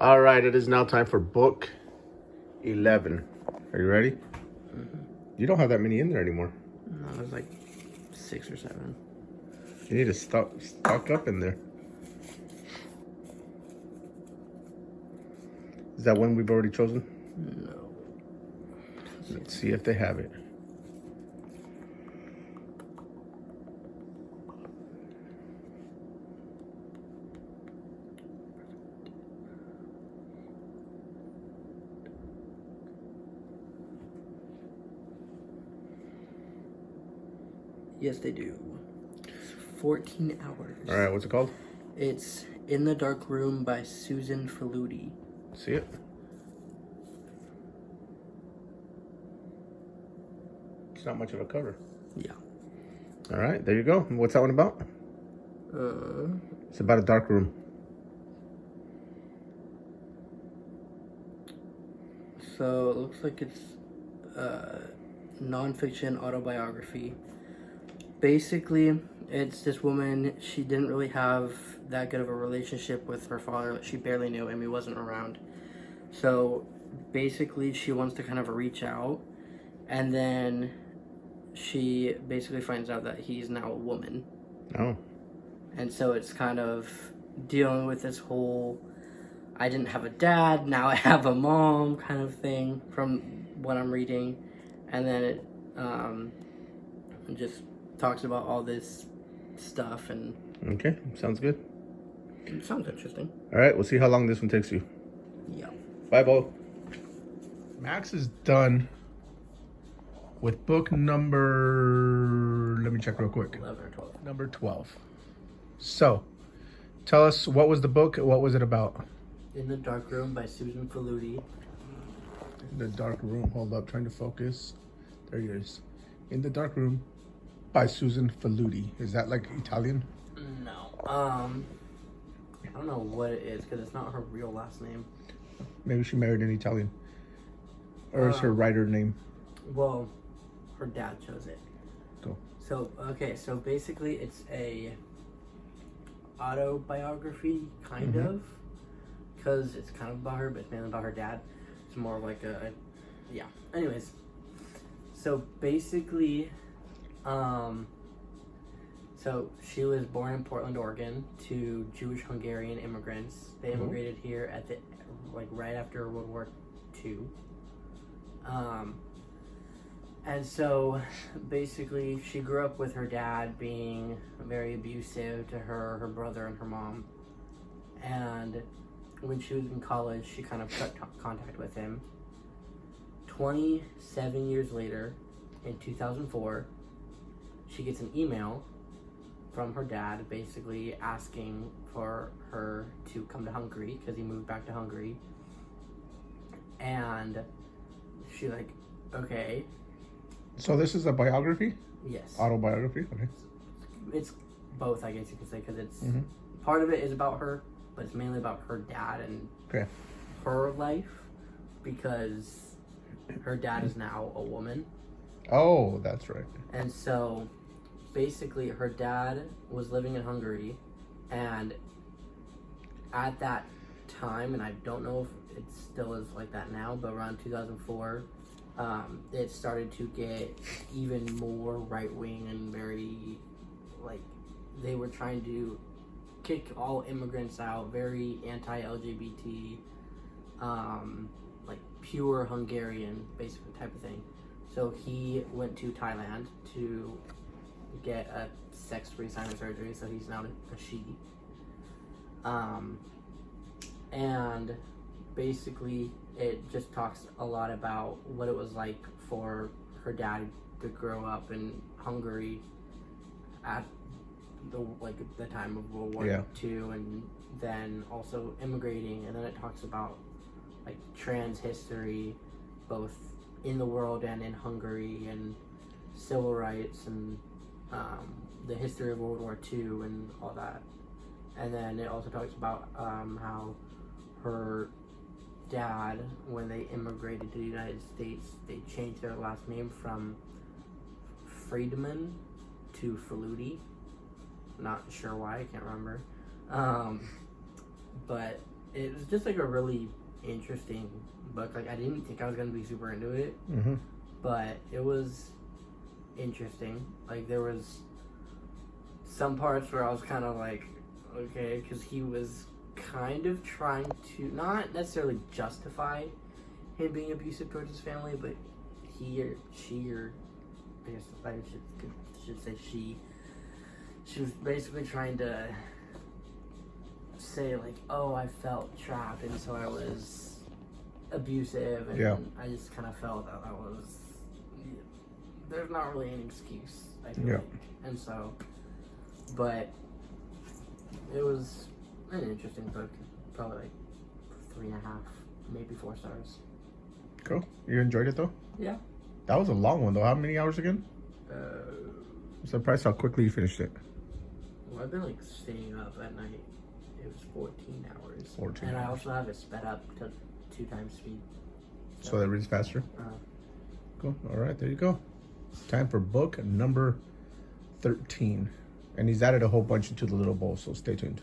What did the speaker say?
All right, it is now time for book 11. Are you ready? Mm-hmm. You don't have that many in there anymore. No, it was like 6 or 7. You need to stock up in there. Is that one we've already chosen? No. Let's see if they have it. Yes, they do. It's 14 hours. All right, what's it called? It's In the Dark Room by Susan Faludi. See it? It's not much of a cover. Yeah. All right, there you go. What's that one about? It's about a dark room. So it looks like it's nonfiction autobiography. Basically, it's this woman. She didn't really have that good of a relationship with her father. She barely knew him. He wasn't around. So basically, she wants to kind of reach out, and then she basically finds out that he's now a woman. Oh. And so it's kind of dealing with this whole I didn't have a dad, now I have a mom kind of thing from what I'm reading. And then it just talks about all this stuff, and Okay, sounds good. it sounds interesting. All right, we'll see how long this one takes you. Yeah. Bye, Bo. Max is done with book number, let me check real quick. 11 or 12. Number 12. So, tell us, what was the book? What was it about? In the Dark Room by Susan Faludi. In the Dark Room. Hold up, trying to focus. There he is. In the Dark Room by Susan Faludi. Is that like Italian? No. I don't know what it is because it's not her real last name. Maybe she married an Italian. Or is her writer name? Well, her dad chose it. Go. So, okay, so basically it's a autobiography, kind of, because it's kind of about her, but it's mainly about her dad. It's more of like yeah. Anyways, so basically, so she was born in Portland, Oregon, to Jewish Hungarian immigrants. They immigrated here at the right after World War II. And so basically she grew up with her dad being very abusive to her brother, and her mom. And when she was in college, she kind of cut contact with him. 27 years later, in 2004, she gets an email from her dad basically asking for her to come to Hungary because he moved back to Hungary. And she okay. So this is a biography? Yes. Autobiography? Okay. It's both, I guess you could say, because it's part of it is about her, but it's mainly about her dad and her life, because her dad is now a woman. Oh, that's right. And so basically her dad was living in Hungary, and at that time, and I don't know if it still is like that now, but around 2004, it started to get even more right-wing and very, they were trying to kick all immigrants out, very anti-LGBT, pure Hungarian, basically, type of thing. So he went to Thailand to get a sex reassignment surgery, so he's now a she. And basically it just talks a lot about what it was like for her dad to grow up in Hungary at the time of World War II, and then also immigrating. And then it talks about trans history, both in the world and in Hungary, and civil rights, and the history of World War II and all that. And then it also talks about how her dad, when they immigrated to the United States, they changed their last name from Friedman to Faludi. Not sure why, I can't remember. But it was just like a really interesting book. Like I didn't think I was gonna be super into it, Mm-hmm. but it was interesting. Like there was some parts where I was kind of like, okay, because he was kind of trying to not necessarily justify him being abusive towards his family, but he or she, or I guess I should say she was basically trying to say like, oh, I felt trapped and so I was abusive, and Yeah. I just kind of felt that was, there's not really an excuse, I feel Yeah. like. And so, but it was an interesting book, probably like 3.5, maybe 4 stars. Cool. You enjoyed it though? Yeah. That was a long one though. How many hours again? Uh, I'm surprised how quickly you finished it. well, I've been like staying up at night. It was 14 hours. 14 and I hours. also have it sped up to 2 times speed. So that reads faster. Uh, Cool. All right, there you go. Time for book number 13. And he's added a whole bunch into the little bowl, so stay tuned.